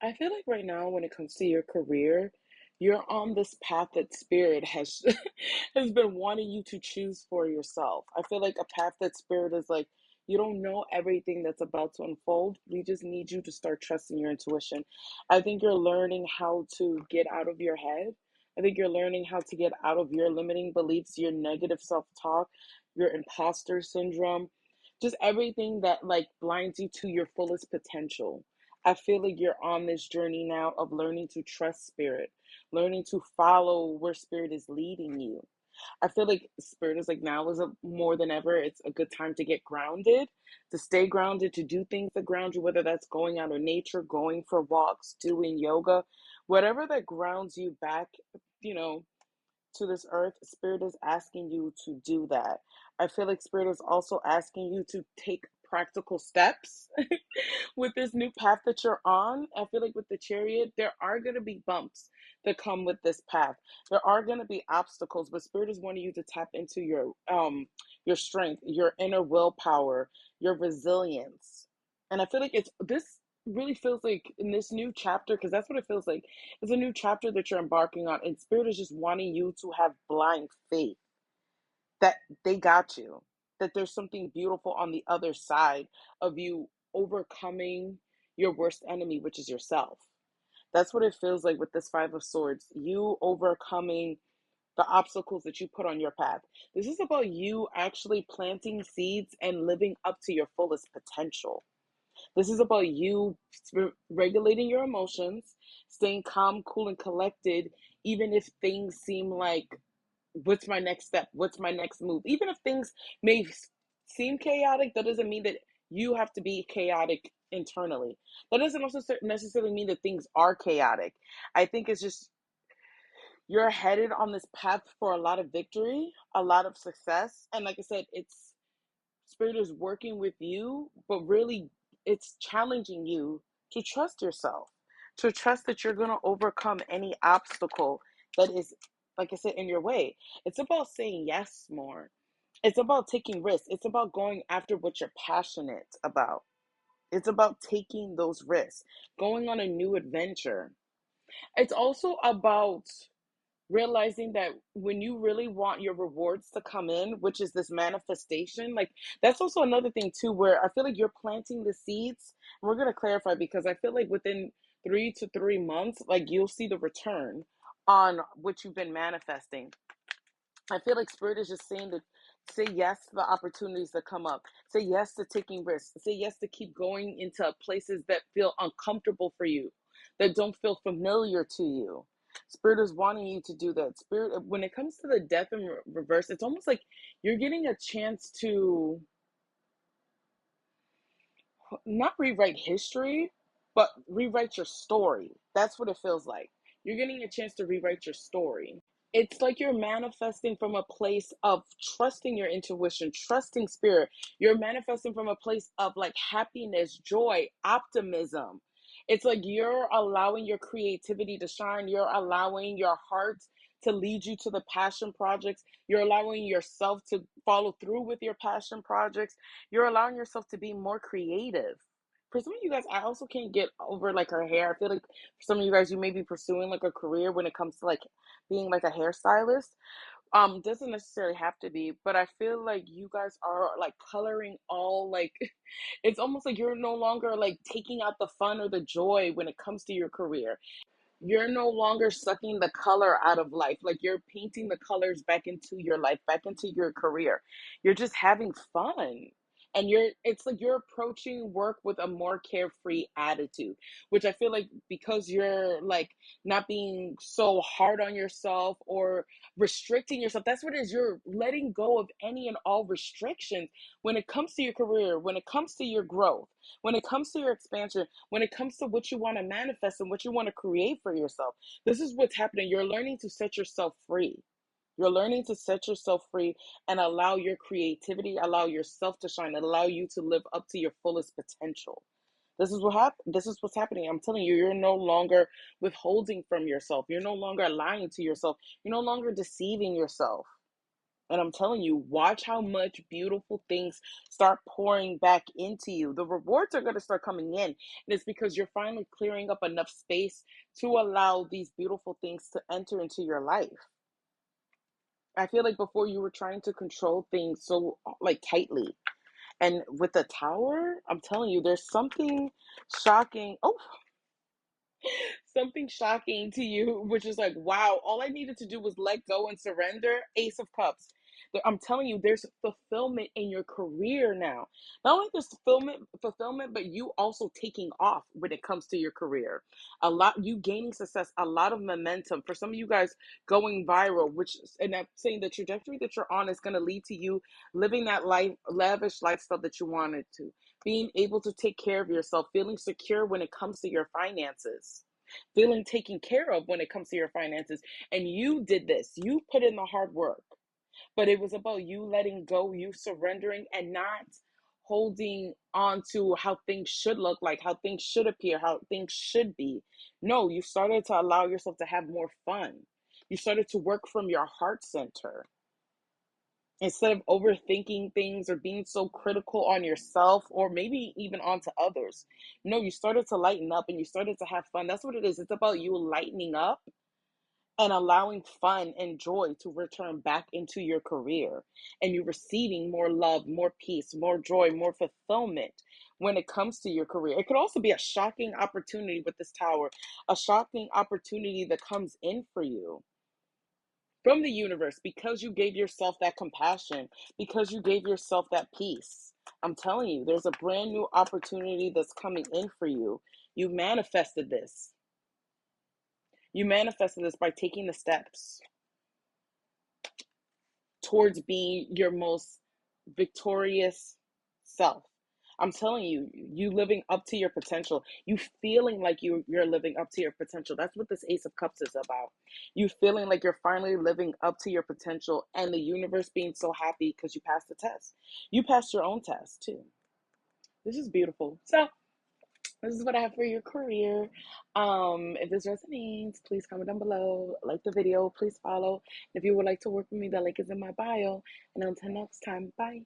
I feel like right now, when it comes to your career, you're on this path that spirit has has been wanting you to choose for yourself. I feel like a path that spirit is like, you don't know everything that's about to unfold. We just need you to start trusting your intuition. I think you're learning how to get out of your head. I think you're learning how to get out of your limiting beliefs, your negative self-talk, your imposter syndrome, just everything that like blinds you to your fullest potential. I feel like you're on this journey now of learning to trust spirit, learning to follow where spirit is leading you. I feel like spirit is like now is more than ever. It's a good time to get grounded, to stay grounded, to do things that ground you, whether that's going out in nature, going for walks, doing yoga, whatever that grounds you back, you know, to this earth. Spirit is asking you to do that. I feel like spirit is also asking you to take practical steps with this new path that you're on. I feel like with the chariot, there are going to be bumps that come with this path. There are going to be obstacles, but spirit is wanting you to tap into your strength, your inner willpower, your resilience. And I feel like it's this really feels like in this new chapter, because that's what it feels like. It's a new chapter that you're embarking on, and spirit is just wanting you to have blind faith that they got you, that there's something beautiful on the other side of you overcoming your worst enemy, which is yourself. That's what it feels like with this Five of Swords. You overcoming the obstacles that you put on your path. This is about you actually planting seeds and living up to your fullest potential. This is about you regulating your emotions, staying calm, cool, and collected, even if things seem like, what's my next step? What's my next move? Even if things may seem chaotic, that doesn't mean that you have to be chaotic internally. That doesn't also necessarily mean that things are chaotic. I think it's just you're headed on this path for a lot of victory, a lot of success. And like I said, it's spirit is working with you, but really it's challenging you to trust yourself, to trust that you're going to overcome any obstacle that is, like I said, in your way. It's about saying yes more. It's about taking risks. It's about going after what you're passionate about. It's about taking those risks, going on a new adventure. It's also about realizing that when you really want your rewards to come in, which is this manifestation, like that's also another thing too, where I feel like you're planting the seeds. And we're going to clarify because I feel like within 3 to 3 months, like you'll see the return on what you've been manifesting. I feel like spirit is just saying to say yes to the opportunities that come up. Say yes to taking risks. Say yes to keep going into places that feel uncomfortable for you, that don't feel familiar to you. Spirit is wanting you to do that. Spirit, when it comes to the death in reverse, it's almost like you're getting a chance to not rewrite history, but rewrite your story. That's what it feels like. You're getting a chance to rewrite your story. It's like you're manifesting from a place of trusting your intuition, trusting spirit. You're manifesting from a place of like happiness, joy, optimism. It's like you're allowing your creativity to shine. You're allowing your heart to lead you to the passion projects. You're allowing yourself to follow through with your passion projects. You're allowing yourself to be more creative. For some of you guys, I also can't get over like her hair. I feel like for some of you guys, you may be pursuing like a career when it comes to like being like a hairstylist. Doesn't necessarily have to be, but I feel like you guys are like coloring all like it's almost like you're no longer like taking out the fun or the joy when it comes to your career. You're no longer sucking the color out of life. Like you're painting the colors back into your life, back into your career. You're just having fun. And it's like you're approaching work with a more carefree attitude, which I feel like because you're like not being so hard on yourself or restricting yourself, that's what it is. You're letting go of any and all restrictions when it comes to your career, when it comes to your growth, when it comes to your expansion, when it comes to what you want to manifest and what you want to create for yourself. This is what's happening. You're learning to set yourself free. You're learning to set yourself free and allow your creativity, allow yourself to shine, and allow you to live up to your fullest potential. This is what's happening. I'm telling you, you're no longer withholding from yourself. You're no longer lying to yourself. You're no longer deceiving yourself. And I'm telling you, watch how much beautiful things start pouring back into you. The rewards are going to start coming in. And it's because you're finally clearing up enough space to allow these beautiful things to enter into your life. I feel like before you were trying to control things so like tightly. And with the tower, I'm telling you, there's something shocking. Oh, something shocking to you, which is like, wow, all I needed to do was let go and surrender. Ace of Cups. I'm telling you, there's fulfillment in your career now. Not only there's fulfillment, but you also taking off when it comes to your career. A lot, you gaining success, a lot of momentum. For some of you guys going viral, which, and I'm saying the trajectory that you're on is going to lead to you living that life, lavish lifestyle that you wanted to. Being able to take care of yourself, feeling secure when it comes to your finances, feeling taken care of when it comes to your finances. And you did this, you put in the hard work, but it was about you letting go, you surrendering, and not holding on to how things should look like, how things should appear, how things should be. No, you started to allow yourself to have more fun. You started to work from your heart center instead of overthinking things or being so critical on yourself or maybe even onto others. No, you started to lighten up and you started to have fun. That's what it is. It's about you lightening up and allowing fun and joy to return back into your career, and you receiving more love, more peace, more joy, more fulfillment when it comes to your career. It could also be a shocking opportunity with this tower, a shocking opportunity that comes in for you from the universe because you gave yourself that compassion, because you gave yourself that peace. I'm telling you, there's a brand new opportunity that's coming in for you. You manifested this. You manifested this by taking the steps towards being your most victorious self. I'm telling you, you living up to your potential, you feeling like you're living up to your potential. That's what this Ace of Cups is about. You feeling like you're finally living up to your potential, and the universe being so happy because you passed the test. You passed your own test too. This is beautiful. So this is what I have for your career. If this resonates, please comment down below, like the video, please follow. If you would like to work with me, the link is in my bio. And until next time, bye.